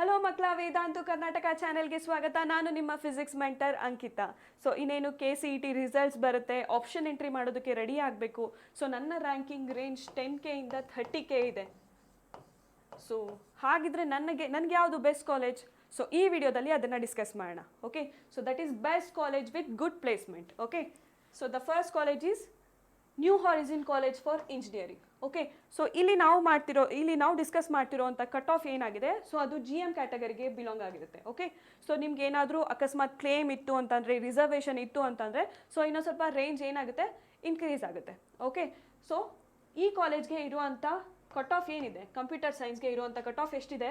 Hello ಮಕ್ಕಳ, ವೇದಾಂತು ಕರ್ನಾಟಕ ಚಾನೆಲ್ಗೆ ಸ್ವಾಗತ. ನಾನು ನಿಮ್ಮ ಫಿಸಿಕ್ಸ್ ಮೆಂಟರ್ ಅಂಕಿತಾ. ಸೊ ಇನ್ನೇನು KCET ರಿಸಲ್ಟ್ಸ್ ಬರುತ್ತೆ, ಆಪ್ಷನ್ ಎಂಟ್ರಿ ಮಾಡೋದಕ್ಕೆ ರೆಡಿ ಆಗಬೇಕು. ಸೊ ನನ್ನ ರ್ಯಾಂಕಿಂಗ್ ರೇಂಜ್ 10K ಇಂದ 30K ಇದೆ. ಸೊ ಹಾಗಿದ್ರೆ ನನಗೆ ಯಾವುದು ಬೆಸ್ಟ್ ಕಾಲೇಜ್? ಸೊ ಈ ವಿಡಿಯೋದಲ್ಲಿ ಅದನ್ನು ಡಿಸ್ಕಸ್ ಮಾಡೋಣ. Okay, so that is best college with good placement. Okay, so the first college is New Horizon College for engineering. Okay, so ಇಲ್ಲಿ ನಾವು ಡಿಸ್ಕಸ್ ಮಾಡ್ತಿರೋಂಥ ಕಟ್ ಆಫ್ ಏನಾಗಿದೆ, ಸೊ ಅದು GM ಕ್ಯಾಟಗರಿಗೆ ಬಿಲಾಂಗ್ ಆಗಿರುತ್ತೆ. ಓಕೆ, ಸೊ ನಿಮ್ಗೆ ಏನಾದರೂ ಅಕಸ್ಮಾತ್ ಕ್ಲೇಮ್ ಇತ್ತು ಅಂತಂದರೆ, ರಿಸರ್ವೇಷನ್ ಇತ್ತು ಅಂತಂದರೆ, ಸೊ ಇನ್ನೊಂದು ಸ್ವಲ್ಪ ರೇಂಜ್ ಏನಾಗುತ್ತೆ, ಇನ್ಕ್ರೀಸ್ ಆಗುತ್ತೆ. ಓಕೆ, ಸೊ ಈ ಕಾಲೇಜ್ಗೆ ಇರುವಂಥ ಕಟ್ ಆಫ್ ಏನಿದೆ, ಕಂಪ್ಯೂಟರ್ ಸೈನ್ಸ್ಗೆ ಇರುವಂಥ ಕಟ್ ಆಫ್ ಎಷ್ಟಿದೆ,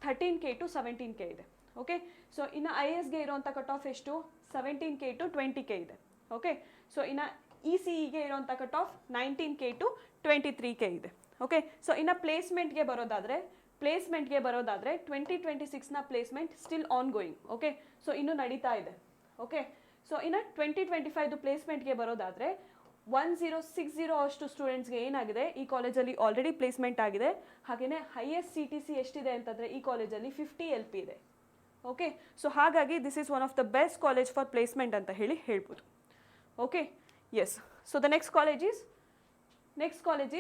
13K to 17K ಇದೆ. ಓಕೆ, ಸೊ ಇನ್ನು IASಗೆ ಇರುವಂಥ ಕಟ್ ಆಫ್ ಎಷ್ಟು, 17K to 20K ಇದೆ. ಓಕೆ, ಸೊ ಇನ್ನು ECEಗೆ ಇರುವಂಥ cut of 19K to 23K ಇದೆ. ಓಕೆ, ಸೊ ಇನ್ನು ಪ್ಲೇಸ್ಮೆಂಟ್ಗೆ ಬರೋದಾದರೆ 2026ನ placement still on going. Okay, so ಇನ್ನೂ ನಡೀತಾ ಇದೆ. ಓಕೆ, ಸೊ ಇನ್ನು 2025 ಪ್ಲೇಸ್ಮೆಂಟ್ಗೆ ಬರೋದಾದರೆ 1060 ಅಷ್ಟು ಸ್ಟೂಡೆಂಟ್ಸ್ಗೆ ಏನಾಗಿದೆ, ಈ ಕಾಲೇಜಲ್ಲಿ ಆಲ್ರೆಡಿ ಪ್ಲೇಸ್ಮೆಂಟ್ ಆಗಿದೆ. ಹಾಗೆಯೇ ಹೈಯೆಸ್ಟ್ CTC ಎಷ್ಟಿದೆ ಅಂತಂದರೆ ಈ ಕಾಲೇಜಲ್ಲಿ 50 LP ಇದೆ. ಓಕೆ, ಸೊ ಹಾಗಾಗಿ this is one of the best college for placement ಅಂತ ಹೇಳ್ಬೋದು. Okay, yes. So the next college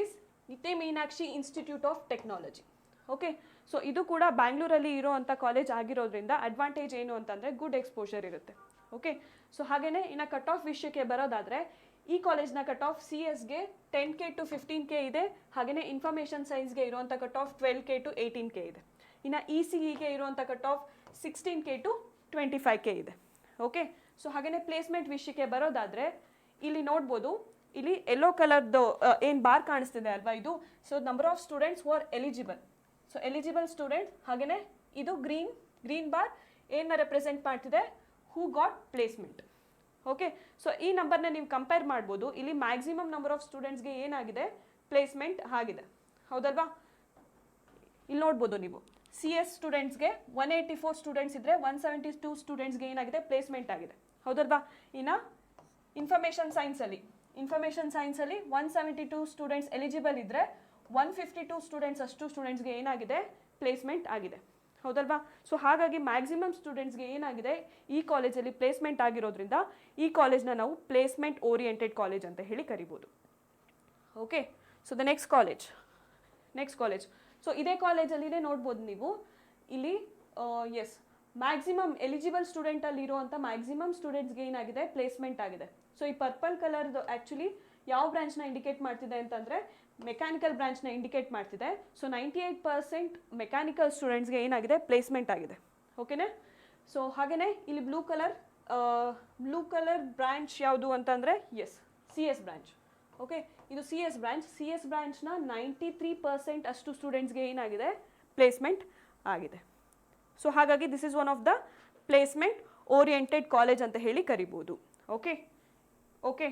is Nitte Meenakshi institute of technology. Okay, so ಇದು ಕೂಡ ಬ್ಯಾಂಗ್ಳೂರಲ್ಲಿ ಇರೋವಂಥ ಕಾಲೇಜ್ ಆಗಿರೋದ್ರಿಂದ ಅಡ್ವಾಂಟೇಜ್ ಏನು ಅಂತಂದರೆ ಗುಡ್ ಎಕ್ಸ್ಪೋಷರ್ ಇರುತ್ತೆ. ಓಕೆ, ಸೊ ಹಾಗೆಯೇ ಇನ್ನು ಕಟ್ ಆಫ್ ವಿಷಯಕ್ಕೆ ಬರೋದಾದರೆ ಈ ಕಾಲೇಜ್ನ ಕಟ್ ಆಫ್ CSಗೆ 10K to 15K ಇದೆ. ಹಾಗೆಯೇ ಇನ್ಫಾರ್ಮೇಷನ್ ಸೈನ್ಸ್ಗೆ ಇರುವಂಥ cut off 12K to 18K ಇದೆ. ಇನ್ನು ECEಗೆ ಇರುವಂಥ cut of 16K to 25K ಇದೆ. ಓಕೆ, ಸೊ ಹಾಗೆಯೇ ಪ್ಲೇಸ್ಮೆಂಟ್ ವಿಷಯಕ್ಕೆ ಬರೋದಾದರೆ ಇಲ್ಲಿ ನೋಡ್ಬೋದು, ಇಲ್ಲಿ ಯೆಲ್ಲೋ ಕಲರ್ದು ಏನು ಬಾರ್ ಕಾಣಿಸ್ತಿದೆ ಅಲ್ವಾ, ಇದು so number of students who are eligible. So eligible student, ಹಾಗೆಯೇ ಇದು ಗ್ರೀನ್ ಬಾರ್ ಏನನ್ನ ರೆಪ್ರೆಸೆಂಟ್ ಮಾಡ್ತಿದೆ, ಹೂ ಗಾಟ್ ಪ್ಲೇಸ್ಮೆಂಟ್. ಓಕೆ, ಸೊ ಈ ನಂಬರ್ನ ನೀವು ಕಂಪೇರ್ ಮಾಡ್ಬೋದು. ಇಲ್ಲಿ ಮ್ಯಾಕ್ಸಿಮಮ್ ನಂಬರ್ ಆಫ್ ಸ್ಟೂಡೆಂಟ್ಸ್ಗೆ ಏನಾಗಿದೆ, ಪ್ಲೇಸ್ಮೆಂಟ್ ಆಗಿದೆ, ಹೌದಲ್ವಾ? ಇಲ್ಲಿ ನೋಡ್ಬೋದು ನೀವು, CS ಸ್ಟೂಡೆಂಟ್ಸ್ಗೆ 184 ಸ್ಟೂಡೆಂಟ್ಸ್ ಇದ್ದರೆ 172 ಸ್ಟೂಡೆಂಟ್ಸ್ಗೆ ಏನಾಗಿದೆ, ಪ್ಲೇಸ್ಮೆಂಟ್ ಆಗಿದೆ, ಹೌದಲ್ವಾ? ಇನ್ನು ಇನ್ಫಾರ್ಮೇಷನ್ ಸೈನ್ಸಲ್ಲಿ 172 ಸ್ಟೂಡೆಂಟ್ಸ್ ಎಲಿಜಿಬಲ್ ಇದ್ದರೆ 152 ಸ್ಟೂಡೆಂಟ್ಸ್ ಅಷ್ಟು ಸ್ಟೂಡೆಂಟ್ಸ್ಗೆ ಏನಾಗಿದೆ, ಪ್ಲೇಸ್ಮೆಂಟ್ ಆಗಿದೆ, ಹೌದಲ್ವಾ? ಸೊ ಹಾಗಾಗಿ ಮ್ಯಾಕ್ಸಿಮಮ್ ಸ್ಟೂಡೆಂಟ್ಸ್ಗೆ ಏನಾಗಿದೆ, ಈ ಕಾಲೇಜಲ್ಲಿ ಪ್ಲೇಸ್ಮೆಂಟ್ ಆಗಿರೋದ್ರಿಂದ ಈ ಕಾಲೇಜ್ನ ನಾವು ಪ್ಲೇಸ್ಮೆಂಟ್ ಓರಿಯೆಂಟೆಡ್ ಕಾಲೇಜ್ ಅಂತ ಹೇಳಿ ಕರಿಬೋದು. Okay, so the next college so ಇದೇ ಕಾಲೇಜಲ್ಲಿನೇ ನೋಡ್ಬೋದು ನೀವು, ಇಲ್ಲಿ ಎಸ್ ಮ್ಯಾಕ್ಸಿಮಮ್ ಎಲಿಜಿಬಲ್ ಸ್ಟೂಡೆಂಟಲ್ಲಿ ಇರುವಂಥ ಮ್ಯಾಕ್ಸಿಮಮ್ ಸ್ಟೂಡೆಂಟ್ಸ್ಗೆ ಏನಾಗಿದೆ, ಪ್ಲೇಸ್ಮೆಂಟ್ ಆಗಿದೆ. ಸೊ ಈ ಪರ್ಪಲ್ ಕಲರ್ದು ಆ್ಯಕ್ಚುಲಿ ಯಾವ ಬ್ರಾಂಚ್ನ ಇಂಡಿಕೇಟ್ ಮಾಡ್ತಿದೆ ಅಂತಂದರೆ ಮೆಕ್ಯಾನಿಕಲ್ ಬ್ರಾಂಚ್ನ ಇಂಡಿಕೇಟ್ ಮಾಡ್ತಿದೆ. ಸೊ 98% ಮೆಕ್ಯಾನಿಕಲ್ ಸ್ಟೂಡೆಂಟ್ಸ್ಗೆ ಏನಾಗಿದೆ, ಪ್ಲೇಸ್ಮೆಂಟ್ ಆಗಿದೆ. ಓಕೆನಾ? ಸೊ ಹಾಗೆಯೇ ಇಲ್ಲಿ ಬ್ಲೂ ಕಲರ್ ಬ್ರಾಂಚ್ ಯಾವುದು ಅಂತಂದರೆ ಎಸ್ CS ಬ್ರಾಂಚ್. ಓಕೆ, ಇದು CS ಬ್ರಾಂಚ್ನ 93% ಅಷ್ಟು ಸ್ಟೂಡೆಂಟ್ಸ್ಗೆ ಏನಾಗಿದೆ, ಪ್ಲೇಸ್ಮೆಂಟ್ ಆಗಿದೆ. ಸೊ ಹಾಗಾಗಿ this is one of the placement oriented college ಅಂತ ಹೇಳಿ ಕರಿಬೋದು. Okay,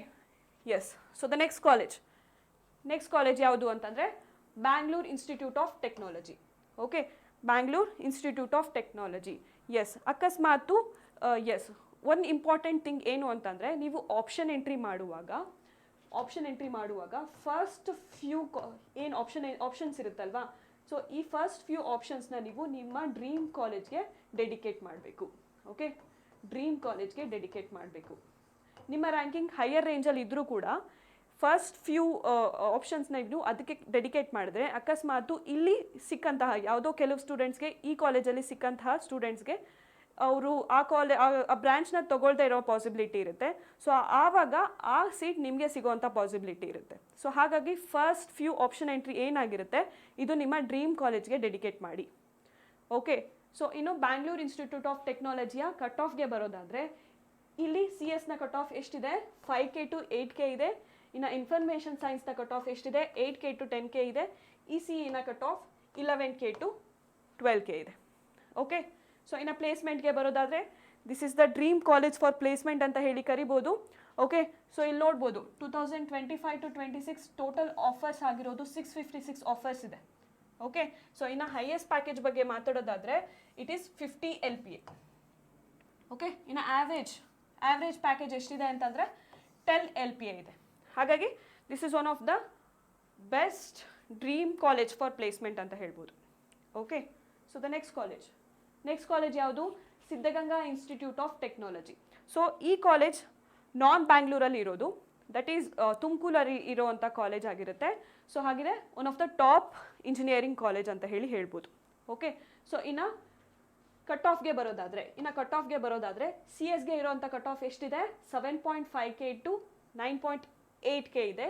yes. So the next college ಯಾವುದು ಅಂತಂದರೆ Bangalore institute of technology. Okay, Bangalore institute of technology. Yes, ಅಕಸ್ಮಾತು ಎಸ್ ಒಂದು ಇಂಪಾರ್ಟೆಂಟ್ ಥಿಂಗ್ ಏನು ಅಂತಂದರೆ, ನೀವು ಆಪ್ಷನ್ ಎಂಟ್ರಿ ಮಾಡುವಾಗ ಫಸ್ಟ್ ಫ್ಯೂ ಏನು ಆಪ್ಷನ್ಸ್ ಇರುತ್ತಲ್ವಾ, ಸೊ ಈ ಫಸ್ಟ್ ಫ್ಯೂ ಆಪ್ಷನ್ಸ್ನ ನೀವು ನಿಮ್ಮ ಡ್ರೀಮ್ ಕಾಲೇಜ್ಗೆ ಡೆಡಿಕೇಟ್ ಮಾಡಬೇಕು. ಓಕೆ, ಡ್ರೀಮ್ ಕಾಲೇಜ್ಗೆ ಡೆಡಿಕೇಟ್ ಮಾಡಬೇಕು. ನಿಮ್ಮ ರ್ಯಾಂಕಿಂಗ್ ಹೈಯರ್ ರೇಂಜಲ್ಲಿ ಇದ್ದರೂ ಕೂಡ ಫಸ್ಟ್ ಫ್ಯೂ ಆಪ್ಷನ್ಸ್ನ ನೀವು ಅದಕ್ಕೆ ಡೆಡಿಕೇಟ್ ಮಾಡಿದ್ರೆ, ಅಕಸ್ಮಾತು ಇಲ್ಲಿ ಸಿಕ್ಕಂತಹ ಯಾವುದೋ ಕೆಲವು ಸ್ಟೂಡೆಂಟ್ಸ್ಗೆ ಈ ಕಾಲೇಜಲ್ಲಿ ಸಿಕ್ಕಂತಹ ಸ್ಟೂಡೆಂಟ್ಸ್ಗೆ ಅವರು ಆ ಬ್ರ್ಯಾಂಚ್ನ ತೊಗೊಳ್ದೇ ಇರೋ ಪಾಸಿಬಿಲಿಟಿ ಇರುತ್ತೆ. ಸೊ ಆವಾಗ ಆ ಸೀಟ್ ನಿಮಗೆ ಸಿಗೋವಂಥ ಪಾಸಿಬಿಲಿಟಿ ಇರುತ್ತೆ. ಸೊ ಹಾಗಾಗಿ ಫಸ್ಟ್ ಫ್ಯೂ ಆಪ್ಷನ್ ಎಂಟ್ರಿ ಏನಾಗಿರುತ್ತೆ, ಇದು ನಿಮ್ಮ ಡ್ರೀಮ್ ಕಾಲೇಜ್ಗೆ ಡೆಡಿಕೇಟ್ ಮಾಡಿ. ಓಕೆ, ಸೊ ಇನ್ನು ಬ್ಯಾಂಗ್ಳೂರ್ ಇನ್ಸ್ಟಿಟ್ಯೂಟ್ ಆಫ್ ಟೆಕ್ನಾಲಜಿಯ ಕಟ್ ಆಫ್ಗೆ ಬರೋದಾದರೆ ಇಲ್ಲಿ CSನ ಕಟ್ ಆಫ್ ಎಷ್ಟಿದೆ, 5K to 8K ಇದೆ. ಇನ್ನು ಇನ್ಫಾರ್ಮೇಷನ್ ಸೈನ್ಸ್ನ ಕಟ್ ಆಫ್ ಎಷ್ಟಿದೆ, 8K to 10K ಇದೆ. ECEನ cut off 11K to 12K ಇದೆ. ಓಕೆ, ಸೊ ಇನ್ನು ಪ್ಲೇಸ್ಮೆಂಟ್ಗೆ ಬರೋದಾದರೆ this is the dream college for placement ಅಂತ ಹೇಳಿ ಕರಿಬೋದು. ಓಕೆ, ಸೊ ಇಲ್ಲಿ ನೋಡ್ಬೋದು 2025 to 26 ಟೋಟಲ್ ಆಫರ್ಸ್ ಆಗಿರೋದು 656 ಆಫರ್ಸ್ ಇದೆ. ಓಕೆ, ಸೊ ಇನ್ನು ಹೈಯೆಸ್ಟ್ ಪ್ಯಾಕೇಜ್ ಬಗ್ಗೆ ಮಾತಾಡೋದಾದರೆ ಇಟ್ ಈಸ್ 50 LPA. ಓಕೆ, ಇನ್ನು ಆವ್ರೇಜ್ ಪ್ಯಾಕೇಜ್ ಎಷ್ಟಿದೆ ಅಂತಂದರೆ 10 LPA ಇದೆ. ಹಾಗಾಗಿ this is one of the best dream college for placement ಅಂತ ಹೇಳ್ಬೋದು. Okay, so the next next college ಯಾವುದು? Siddaganga institute of technology. So ಈ ಕಾಲೇಜ್ ನಾನ್ ಬ್ಯಾಂಗ್ಳೂರಲ್ಲಿ ಇರೋದು, ದಟ್ ಈಸ್ ತುಮಕೂರಲ್ಲಿ ಇರೋವಂಥ ಕಾಲೇಜ್ ಆಗಿರುತ್ತೆ. ಸೊ ಹಾಗಿದೆ one of the top engineering college ಅಂತ ಹೇಳ್ಬೋದು. ಓಕೆ, ಸೊ ಇನ್ನು ಕಟ್ ಆಫ್ಗೆ ಬರೋದಾದರೆ ಸಿ ಎಸ್ಗೆ ಇರೋವಂಥ ಕಟ್ ಆಫ್ ಎಷ್ಟಿದೆ? 7.5K ಟು 9.8K ಇದೆ.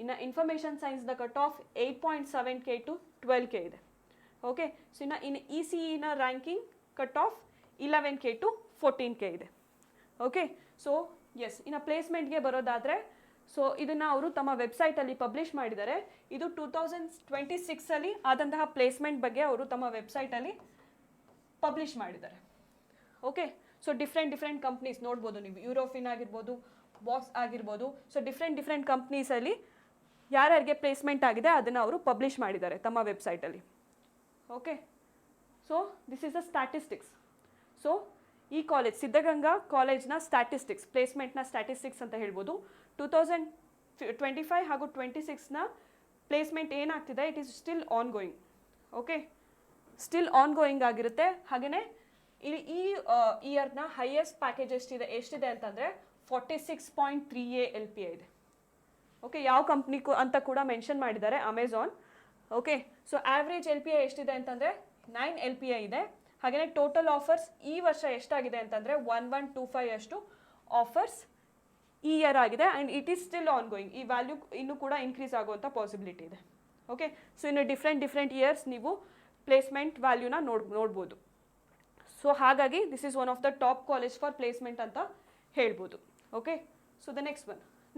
ಇನ್ನು ಇನ್ಫಾರ್ಮೇಷನ್ ಸೈನ್ಸ್ದ cut off 8.7K to 12K ಇದೆ. ಓಕೆ, ಸೊ ಇನ್ನು ಇ ಸಿ ಇನ ranking cut off 11K to 14K ಇದೆ. ಓಕೆ, ಸೊ ಎಸ್, ಇನ್ನು ಪ್ಲೇಸ್ಮೆಂಟ್ಗೆ ಬರೋದಾದರೆ ಸೊ ಇದನ್ನು ಅವರು ತಮ್ಮ ವೆಬ್ಸೈಟಲ್ಲಿ ಪಬ್ಲಿಷ್ ಮಾಡಿದ್ದಾರೆ. ಇದು 2026 ಆದಂತಹ ಪ್ಲೇಸ್ಮೆಂಟ್ ಬಗ್ಗೆ ಅವರು ತಮ್ಮ ವೆಬ್ಸೈಟಲ್ಲಿ ಪಬ್ಲಿಷ್ ಮಾಡಿದ್ದಾರೆ. ಓಕೆ, ಸೊ ಡಿಫ್ರೆಂಟ್ ಕಂಪ್ನೀಸ್ ನೋಡ್ಬೋದು ನೀವು, ಯೂರೋಫಿನ್ ಆಗಿರ್ಬೋದು, ಬಾಕ್ಸ್ ಆಗಿರ್ಬೋದು. ಸೊ ಡಿಫ್ರೆಂಟ್ ಕಂಪ್ನೀಸಲ್ಲಿ ಯಾರ್ಯಾರಿಗೆ ಪ್ಲೇಸ್ಮೆಂಟ್ ಆಗಿದೆ ಅದನ್ನು ಅವರು ಪಬ್ಲಿಷ್ ಮಾಡಿದ್ದಾರೆ ತಮ್ಮ ವೆಬ್ಸೈಟಲ್ಲಿ. Okay, so this is a statistics. So ಈ ಕಾಲೇಜ್ ಸಿದ್ಧಗಂಗಾ ಕಾಲೇಜ್ನ ಸ್ಟ್ಯಾಟಿಸ್ಟಿಕ್ಸ್, ಪ್ಲೇಸ್ಮೆಂಟ್ನ ಸ್ಟ್ಯಾಟಿಸ್ಟಿಕ್ಸ್ ಅಂತ ಹೇಳ್ಬೋದು. 2025 ಹಾಗೂ 26ನ ಪ್ಲೇಸ್ಮೆಂಟ್ ಏನಾಗ್ತಿದೆ, it is still on going. Okay, still on going ಆಗಿರುತ್ತೆ. ಹಾಗೆಯೇ ಈ ಇಯರ್ನ ಹೈಯೆಸ್ಟ್ ಪ್ಯಾಕೇಜ್ ಎಷ್ಟಿದೆ ಅಂತಂದರೆ 46.3A LPA ಇದೆ. ಓಕೆ, ಯಾವ ಕಂಪ್ನಿ ಅಂತ ಕೂಡ ಮೆನ್ಷನ್ ಮಾಡಿದ್ದಾರೆ, Amazon. Okay, so average LPA ಎಷ್ಟಿದೆ ಅಂತಂದರೆ 9 LPA ಇದೆ. ಹಾಗೆಯೇ ಟೋಟಲ್ ಆಫರ್ಸ್ ಈ ವರ್ಷ ಎಷ್ಟಾಗಿದೆ ಅಂತಂದರೆ 1125 ಅಷ್ಟು ಆಫರ್ಸ್ ಈ ಇಯರ್ ಆಗಿದೆ. And it is still on going. ಈ ವ್ಯಾಲ್ಯೂ ಇನ್ನೂ ಕೂಡ ಇನ್ಕ್ರೀಸ್ ಆಗುವಂಥ ಪಾಸಿಬಿಲಿಟಿ ಇದೆ. ಓಕೆ, ಸೊ ಇನ್ನು ಡಿಫ್ರೆಂಟ್ ಇಯರ್ಸ್ ನೀವು ಪ್ಲೇಸ್ಮೆಂಟ್ ವ್ಯಾಲ್ಯೂನ ನೋಡ್ಬೋದು. ಸೊ ಹಾಗಾಗಿ this is one of the top college for placement ಅಂತ ಹೇಳ್ಬೋದು. Okay, so the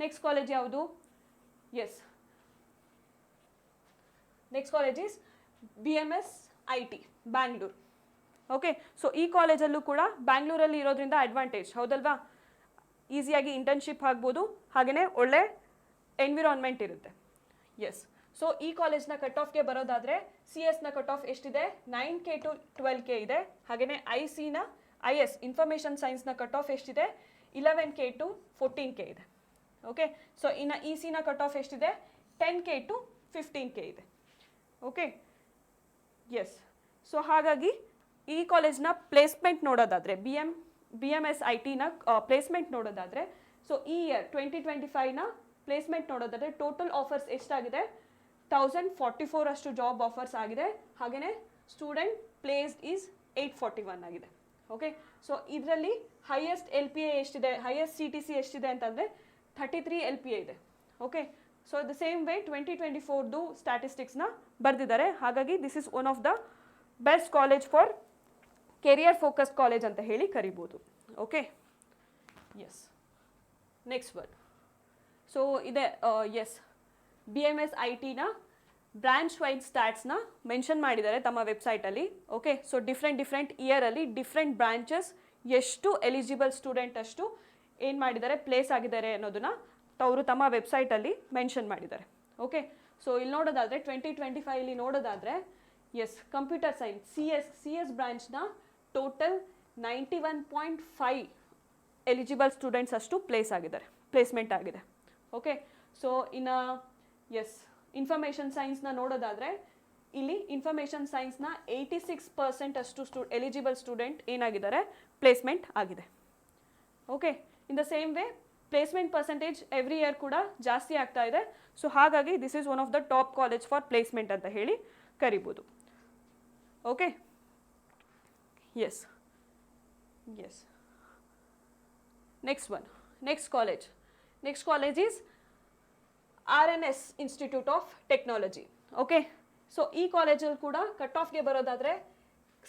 next college ಯಾವುದು? Yes, next college is BMS IT Bangalore. Okay, so ಈ ಕಾಲೇಜಲ್ಲೂ ಕೂಡ ಬ್ಯಾಂಗ್ಳೂರಲ್ಲಿ ಇರೋದ್ರಿಂದ ಅಡ್ವಾಂಟೇಜ್ ಹೌದಲ್ವಾ? ಈಸಿಯಾಗಿ ಇಂಟರ್ನ್ಶಿಪ್ ಆಗ್ಬೋದು, ಹಾಗೆಯೇ ಒಳ್ಳೆ ಎನ್ವಿರಾನ್ಮೆಂಟ್ ಇರುತ್ತೆ. ಎಸ್, ಸೊ ಈ ಕಾಲೇಜ್ನ ಕಟ್ ಆಫ್ಗೆ ಬರೋದಾದರೆ CS ನ ಕಟ್ ಆಫ್ ಎಷ್ಟಿದೆ? 9K ಟು 12K ಇದೆ. ಹಾಗೆಯೇ IS ಇನ್ಫಾರ್ಮೇಷನ್ ಸೈನ್ಸ್ನ ಕಟ್ ಆಫ್ ಎಷ್ಟಿದೆ? 11K ಟು 14K ಇದೆ. ಓಕೆ, ಸೊ ಇನ್ನು EC ನ ಕಟ್ ಆಫ್ ಎಷ್ಟಿದೆ? 10K ಟು 15K ಇದೆ. ಓಕೆ, ಎಸ್, ಸೊ ಹಾಗಾಗಿ ಈ ಕಾಲೇಜ್ನ ಪ್ಲೇಸ್ಮೆಂಟ್ ನೋಡೋದಾದರೆ BMS ITನ ಪ್ಲೇಸ್ಮೆಂಟ್ ನೋಡೋದಾದರೆ ಸೊ ಈ ಇಯರ್ 2025ನ ಪ್ಲೇಸ್ಮೆಂಟ್ ನೋಡೋದಾದರೆ ಟೋಟಲ್ ಆಫರ್ಸ್ ಎಷ್ಟಾಗಿದೆ? 1044 ಅಷ್ಟು ಜಾಬ್ ಆಫರ್ಸ್ ಆಗಿದೆ. ಹಾಗೆಯೇ ಸ್ಟೂಡೆಂಟ್ ಪ್ಲೇಸ್ಡ್ ಈಸ್ 841 ಆಗಿದೆ. ಓಕೆ, ಸೊ ಇದರಲ್ಲಿ ಹೈಯೆಸ್ಟ್ LPA ಎಷ್ಟಿದೆ, ಹೈಯೆಸ್ಟ್ CTC ಎಷ್ಟಿದೆ ಅಂತಂದರೆ 33 LPA ಇದೆ. Okay, so the same way 2024ದು ಸ್ಟ್ಯಾಟಿಸ್ಟಿಕ್ಸ್ನ ಬರೆದಿದ್ದಾರೆ. ಹಾಗಾಗಿ this is one of the best college for career focused college ಅಂತ ಹೇಳಿ ಕರಿಬೋದು. Okay, yes, next word. So ಇದೆ ಎಸ್, BMS ITನ ಬ್ರಾಂಚ್ ವೈಡ್ ಸ್ಟ್ಯಾಟ್ಸ್ನ ಮೆನ್ಷನ್ ಮಾಡಿದ್ದಾರೆ ತಮ್ಮ ವೆಬ್ಸೈಟಲ್ಲಿ. ಓಕೆ, ಸೊ ಡಿಫ್ರೆಂಟ್ ಇಯರಲ್ಲಿ ಡಿಫ್ರೆಂಟ್ ಬ್ರಾಂಚಸ್ ಎಷ್ಟು ಎಲಿಜಿಬಲ್ ಸ್ಟೂಡೆಂಟ್ ಅಷ್ಟು ಏನು ಮಾಡಿದ್ದಾರೆ, ಪ್ಲೇಸ್ ಆಗಿದ್ದಾರೆ ಅನ್ನೋದನ್ನ ಅವರು ತಮ್ಮ ವೆಬ್ಸೈಟಲ್ಲಿ ಮೆನ್ಷನ್ ಮಾಡಿದ್ದಾರೆ. ಓಕೆ, ಸೊ ಇಲ್ಲಿ ನೋಡೋದಾದರೆ 2025 ನೋಡೋದಾದರೆ ಎಸ್, ಕಂಪ್ಯೂಟರ್ ಸೈನ್ಸ್ CS ಬ್ರಾಂಚ್ನ ಟೋಟಲ್ 91.5 ಎಲಿಜಿಬಲ್ ಸ್ಟೂಡೆಂಟ್ಸ್ ಅಷ್ಟು ಪ್ಲೇಸ್ಮೆಂಟ್ ಆಗಿದೆ. ಓಕೆ, ಸೊ ಇನ್ನು ಎಸ್, ಇನ್ಫಾರ್ಮೇಷನ್ ಸೈನ್ಸ್ನ ನೋಡೋದಾದರೆ ಇಲ್ಲಿ ಇನ್ಫಾರ್ಮೇಷನ್ ಸೈನ್ಸ್ನ 86% ಅಷ್ಟು ಎಲಿಜಿಬಲ್ ಸ್ಟೂಡೆಂಟ್ ಏನಾಗಿದ್ದಾರೆ, ಪ್ಲೇಸ್ಮೆಂಟ್ ಆಗಿದೆ. Okay, in the same way placement percentage every year ಕೂಡ ಜಾಸ್ತಿ ಆಗ್ತಾ ಇದೆ. ಸೊ ಹಾಗಾಗಿ this is one of the top college for placement ಅಂತ ಹೇಳಿ ಕರಿಬೋದು. Okay, yes, next college is RNS institute of technology. Okay, so ಈ ಕಾಲೇಜಲ್ಲಿ ಕೂಡ ಕಟ್ ಆಫ್ಗೆ ಬರೋದಾದರೆ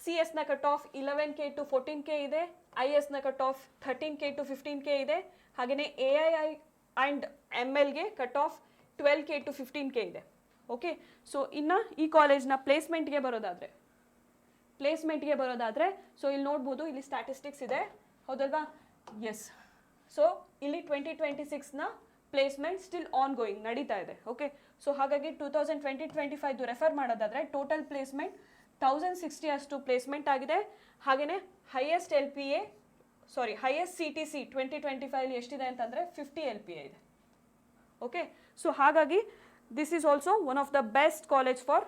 CS ನ cut off 11K to 14K ಇದೆ. IS ನ cut of 13K to 15K ಇದೆ. ಹಾಗೆಯೇ AI ಆ್ಯಂಡ್ MLಗೆ cut off 12K to 15K ಇದೆ. ಓಕೆ, ಸೊ ಇನ್ನು ಈ ಕಾಲೇಜ್ನ ಪ್ಲೇಸ್ಮೆಂಟ್ಗೆ ಬರೋದಾದರೆ ಸೊ ಇಲ್ಲಿ ನೋಡ್ಬೋದು, ಇಲ್ಲಿ ಸ್ಟ್ಯಾಟಿಸ್ಟಿಕ್ಸ್ ಇದೆ ಹೌದಲ್ವಾ? ಎಸ್, ಸೊ ಇಲ್ಲಿ 2026ನ ಪ್ಲೇಸ್ಮೆಂಟ್ ಸ್ಟಿಲ್ ಆನ್ ಗೋಯಿಂಗ್ ನಡೀತಾ ಇದೆ. ಓಕೆ, ಸೊ ಹಾಗಾಗಿ 2025 ರೆಫರ್ ಮಾಡೋದಾದರೆ ಟೋಟಲ್ ಪ್ಲೇಸ್ಮೆಂಟ್ 1060 ಅಷ್ಟು ಪ್ಲೇಸ್ಮೆಂಟ್ ಆಗಿದೆ. ಹಾಗೆಯೇ ಹೈಯೆಸ್ಟ್ CTC 2025 ಎಷ್ಟಿದೆ ಅಂತಂದರೆ 50 LPA ಇದೆ. ಓಕೆ, ಸೊ ಹಾಗಾಗಿ this is also one of the best college for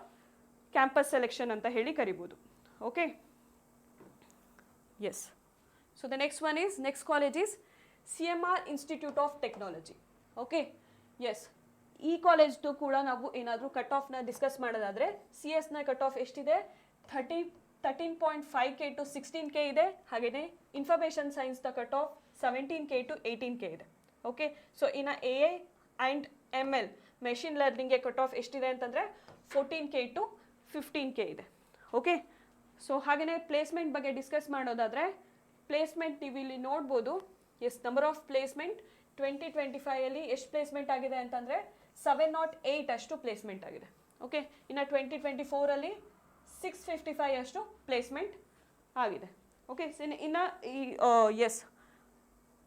campus selection ಅಂತ ಹೇಳಿ ಕರಿಬೋದು. Okay, Yes. So the next college is CMR Institute of Technology. Okay. Yes. ಈ ಕಾಲೇಜ್ದು ಕೂಡ ನಾವು ಏನಾದರೂ ಕಟ್ ಆಫ್ನ ಡಿಸ್ಕಸ್ ಮಾಡೋದಾದರೆ CS ನ ಕಟ್ ಆಫ್ ಎಷ್ಟಿದೆ 13.5K to 16K ಇದೆ. ಹಾಗೆಯೇ ಇನ್ಫಾರ್ಮೇಷನ್ ಸೈನ್ಸ್ನ cut off 17K to 18K ಇದೆ. ಓಕೆ. ಸೊ ಇನ್ನು AI ಆ್ಯಂಡ್ ML ಮೆಷಿನ್ ಲರ್ನಿಂಗ್ಗೆ ಕಟ್ ಆಫ್ ಎಷ್ಟಿದೆ ಅಂತಂದರೆ 14K to 15K ಇದೆ. ಓಕೆ. ಸೊ ಹಾಗೆಯೇ ಪ್ಲೇಸ್ಮೆಂಟ್ ಬಗ್ಗೆ ಡಿಸ್ಕಸ್ ಮಾಡೋದಾದರೆ ಪ್ಲೇಸ್ಮೆಂಟ್ ನೀವು ಇಲ್ಲಿ ನೋಡ್ಬೋದು. ಎಸ್, ನಂಬರ್ ಆಫ್ ಪ್ಲೇಸ್ಮೆಂಟ್ 2025 ಎಷ್ಟು ಪ್ಲೇಸ್ಮೆಂಟ್ ಆಗಿದೆ ಅಂತಂದರೆ 708 ಅಷ್ಟು ಪ್ಲೇಸ್ಮೆಂಟ್ ಆಗಿದೆ. ಓಕೆ. ಇನ್ನು 2024 655 ಅಷ್ಟು ಪ್ಲೇಸ್ಮೆಂಟ್ ಆಗಿದೆ. ಓಕೆ. ಇನ್ನು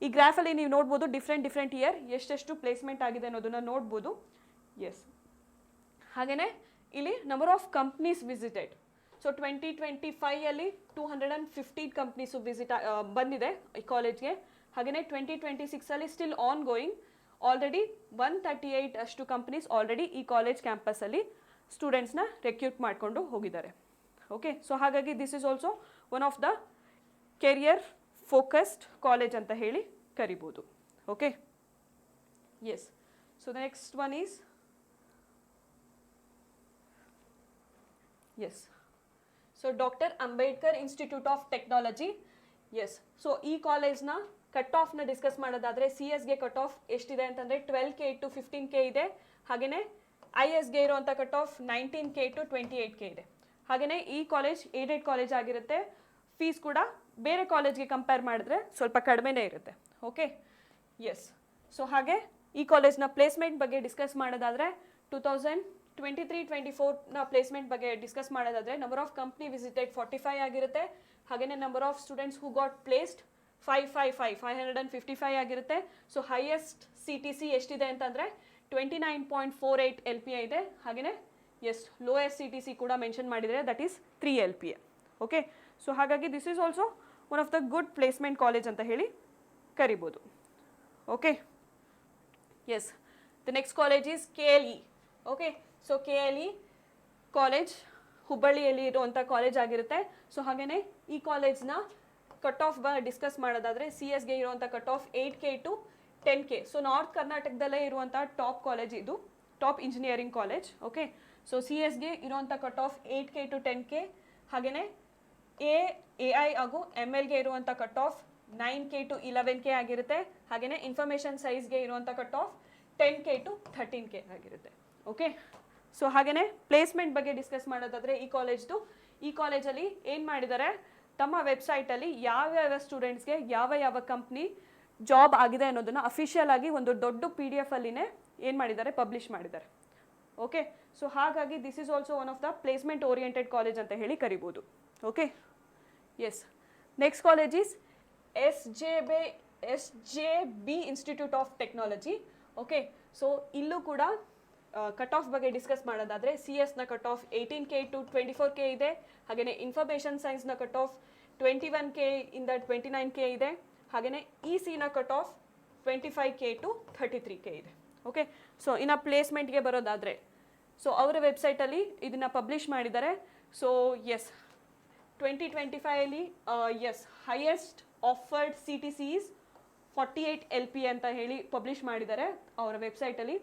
ಈ ಗ್ರಾಫಲ್ಲಿ ನೀವು ನೋಡ್ಬೋದು ಡಿಫ್ರೆಂಟ್ ಇಯರ್ ಎಷ್ಟೆಷ್ಟು ಪ್ಲೇಸ್ಮೆಂಟ್ ಆಗಿದೆ ಅನ್ನೋದನ್ನು ನೋಡ್ಬೋದು. ಎಸ್. ಹಾಗೆಯೇ ಇಲ್ಲಿ number of companies visited. So 2025 215 companies ಬಂದಿದೆ ಈ ಕಾಲೇಜ್ಗೆ. ಹಾಗೆಯೇ 2026 ಸ್ಟಿಲ್ ಆನ್ ಗೋಯಿಂಗ್ ಆಲ್ರೆಡಿ 138 ಅಷ್ಟು ಕಂಪ್ನೀಸ್ ಆಲ್ರೆಡಿ ಈ ಕಾಲೇಜ್ ಕ್ಯಾಂಪಸಲ್ಲಿ ಸ್ಟೂಡೆಂಟ್ಸ್ನ ರೆಕ್ರೂಟ್ ಮಾಡಿಕೊಂಡು ಹೋಗಿದ್ದಾರೆ. ಓಕೆ. ಸೊ ಹಾಗಾಗಿ this is also one of the career focused college ಅಂತ ಹೇಳಿ ಕರಿಬೋದು. Okay. Yes. So the next one is yes. So doctor Ambedkar institute of technology. Yes. So ಈ ಕಾಲೇಜ್ನ ಕಟ್ ಆಫ್ನ ಡಿಸ್ಕಸ್ ಮಾಡೋದಾದರೆ CSಗೆ ಕಟ್ ಆಫ್ ಎಷ್ಟಿದೆ ಅಂತಂದರೆ 12K to 15K ಇದೆ. ಹಾಗೆಯೇ ISಗೆ ಇರುವಂಥ cut of 19K to 28K ಇದೆ. ಹಾಗೆಯೇ ಈ ಕಾಲೇಜ್ ಏಡೆಡ್ ಕಾಲೇಜ್ ಆಗಿರುತ್ತೆ. ಫೀಸ್ ಕೂಡ ಬೇರೆ ಕಾಲೇಜ್ಗೆ ಕಂಪೇರ್ ಮಾಡಿದ್ರೆ ಸ್ವಲ್ಪ ಕಡಿಮೆನೇ ಇರುತ್ತೆ. ಓಕೆ. ಎಸ್. ಸೊ ಹಾಗೆ ಈ ಕಾಲೇಜ್ನ ಪ್ಲೇಸ್ಮೆಂಟ್ ಬಗ್ಗೆ ಡಿಸ್ಕಸ್ ಮಾಡೋದಾದರೆ 2023-24ನ ಪ್ಲೇಸ್ಮೆಂಟ್ ಬಗ್ಗೆ ಡಿಸ್ಕಸ್ ಮಾಡೋದಾದರೆ ನಂಬರ್ ಆಫ್ ಕಂಪ್ನಿ ವಿಸಿಟೆಡ್ 45 ಆಗಿರುತ್ತೆ. ಹಾಗೆಯೇ number of students who got placed 555 ಆಗಿರುತ್ತೆ. ಸೊ ಹೈಯೆಸ್ಟ್ CTC ಎಷ್ಟಿದೆ ಅಂತಂದರೆ 29.48 LPA ಇದೆ. ಹಾಗೆಯೇ ಎಸ್, ಲೋಯೆಸ್ಟ್ CTC ಕೂಡ ಮೆನ್ಷನ್ ಮಾಡಿದರೆ that is 3 LPA. Okay. So ಹಾಗಾಗಿ this is also one of the good placement college ಅಂತ ಹೇಳಿ ಕರಿಬೋದು. Okay. Yes. The next college is KLE. Okay. So KLE college ಹುಬ್ಬಳ್ಳಿಯಲ್ಲಿ ಇರುವಂಥ ಕಾಲೇಜ್ ಆಗಿರುತ್ತೆ. ಸೊ ಹಾಗೆಯೇ ಈ ಕಾಲೇಜ್ನ ಕಟ್ ಆಫ್ ಡಿಸ್ಕಸ್ ಮಾಡೋದಾದರೆ CSಗೆ ಇರುವಂಥ cut off 8K to 10K. So north ಕರ್ನಾಟಕದಲ್ಲೇ ಇರುವಂಥ ಟಾಪ್ ಕಾಲೇಜ್ ಇದು, top engineering college. Okay. So CSಗೆ ಇರುವಂಥ cut off 8K to 10K. ಹಾಗೆಯೇ AI ಹಾಗೂ MLಗೆ ಇರುವಂಥ cut of 9K to 11K ಆಗಿರುತ್ತೆ. ಹಾಗೆಯೇ ಇನ್ಫಾರ್ಮೇಷನ್ ಸೈನ್ಸ್ಗೆ ಇರುವಂಥ cut of 10K to 13K ಆಗಿರುತ್ತೆ. ಓಕೆ. ಸೊ ಹಾಗೆಯೇ ಪ್ಲೇಸ್ಮೆಂಟ್ ಬಗ್ಗೆ ಡಿಸ್ಕಸ್ ಮಾಡೋದಾದರೆ ಈ ಕಾಲೇಜಲ್ಲಿ ಏನು ಮಾಡಿದ್ದಾರೆ, ತಮ್ಮ ವೆಬ್ಸೈಟಲ್ಲಿ ಯಾವ್ಯಾವ ಸ್ಟೂಡೆಂಟ್ಸ್ಗೆ ಯಾವ ಕಂಪ್ನಿ ಜಾಬ್ ಆಗಿದೆ ಅನ್ನೋದನ್ನು ಅಫಿಷಿಯಲ್ ಆಗಿ ಒಂದು ದೊಡ್ಡ PDF ಅಲ್ಲಿನೇ ಏನು ಮಾಡಿದ್ದಾರೆ, ಪಬ್ಲಿಷ್ ಮಾಡಿದ್ದಾರೆ. ಓಕೆ. ಸೊ ಹಾಗಾಗಿ this is also one of the placement oriented college ಅಂತ ಹೇಳಿ ಕರಿಬೋದು. Okay. Yes. Next college is SJB institute of technology. Okay. So ಇಲ್ಲೂ ಕೂಡ ಕಟ್ ಆಫ್ ಬಗ್ಗೆ ಡಿಸ್ಕಸ್ ಮಾಡೋದಾದರೆ CSನ cut off 18K to 24K ಇದೆ. ಹಾಗೆಯೇ ಇನ್ಫಾರ್ಮೇಷನ್ ಸೈನ್ಸ್ನ ಕಟ್ ಆಫ್ 21K ಇಂದ 29K ಇದೆ. ಹಾಗೆಯೇ ECನ cut off 25K to 33K ಇದೆ. ಓಕೆ. ಸೊ ಇನ್ನು ಪ್ಲೇಸ್ಮೆಂಟ್ಗೆ ಬರೋದಾದರೆ ಸೊ ಅವರ ವೆಬ್ಸೈಟಲ್ಲಿ ಇದನ್ನು ಪಬ್ಲಿಷ್ ಮಾಡಿದ್ದಾರೆ. So yes, 2025 yes highest offered CTC is 48 LPA ಅಂತ ಹೇಳಿ ಪಬ್ಲಿಷ್ ಮಾಡಿದ್ದಾರೆ ಅವರ ವೆಬ್ಸೈಟಲ್ಲಿ.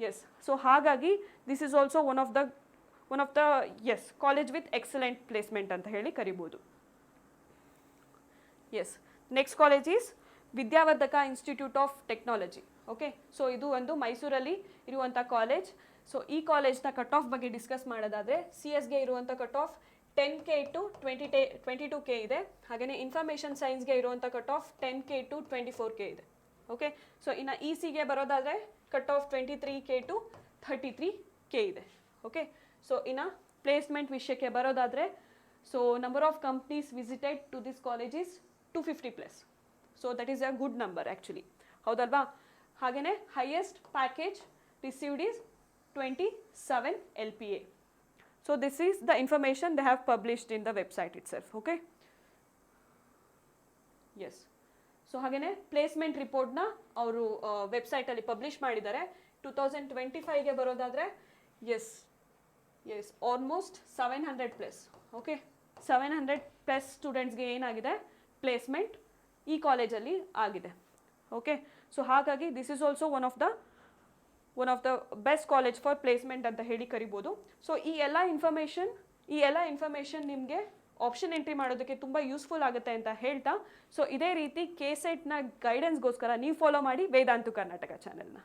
ಎಸ್. ಸೊ ಹಾಗಾಗಿ this is also one of the yes college with excellent placement ಅಂತ ಹೇಳಿ ಕರಿಬೋದು. Yes. Next college is Vidyavardhaka institute of technology. Okay. So ಇದು ಒಂದು ಮೈಸೂರಲ್ಲಿ ಇರುವಂಥ ಕಾಲೇಜ್. ಸೊ ಈ ಕಾಲೇಜ್ನ ಕಟ್ ಆಫ್ ಬಗ್ಗೆ ಡಿಸ್ಕಸ್ ಮಾಡೋದಾದರೆ CSಗೆ ಇರುವಂಥ cut of 10K to 22K ಇದೆ. ಹಾಗೆಯೇ ಇನ್ಫಾರ್ಮೇಷನ್ ಸೈನ್ಸ್ಗೆ ಇರುವಂಥ cut of 10K to 24K ಇದೆ. ಓಕೆ. ಸೊ ಇನ್ನು ECಗೆ ಬರೋದಾದರೆ cut off 23K to 33K ಇದೆ. ಓಕೆ. ಸೊ ಇನ್ನು ಪ್ಲೇಸ್ಮೆಂಟ್ ವಿಷಯಕ್ಕೆ ಬರೋದಾದರೆ so number of companies visited to this college is 250+. So that is a good number actually, ಹೌದಲ್ವಾ? ಹಾಗೆಯೇ highest package received is 27 LPA. So this is the information they have published in the website itself. Okay. Yes. So ಹಾಗೆಯೇ placement ರಿಪೋರ್ಟ್ನ ಅವರು ವೆಬ್ಸೈಟಲ್ಲಿ publish ಮಾಡಿದ್ದಾರೆ. 2025ಗೆ ಬರೋದಾದರೆ S almost 700+. Okay. 700+ ಸ್ಟೂಡೆಂಟ್ಸ್ಗೆ ಏನಾಗಿದೆ placement ಈ ಕಾಲೇಜಲ್ಲಿ ಆಗಿದೆ. ಓಕೆ, ಸೊ ಹಾಗಾಗಿ this is also one of the best college for placement ಅಂತ ಹೇಳಿ ಕರಿಬೋದು. ಸೊ ಈ ಎಲ್ಲ ಇನ್ಫಾರ್ಮೇಷನ್ ನಿಮಗೆ ಆಪ್ಷನ್ ಎಂಟ್ರಿ ಮಾಡೋದಕ್ಕೆ ತುಂಬ ಯೂಸ್ಫುಲ್ ಆಗುತ್ತೆ ಅಂತ ಹೇಳ್ತಾ, ಸೊ ಇದೇ ರೀತಿ KCET ನ ಗೈಡೆನ್ಸ್ಗೋಸ್ಕರ ನೀವು ಫಾಲೋ ಮಾಡಿ ವೇದಾಂತು ಕರ್ನಾಟಕ ಚಾನೆಲ್ನ.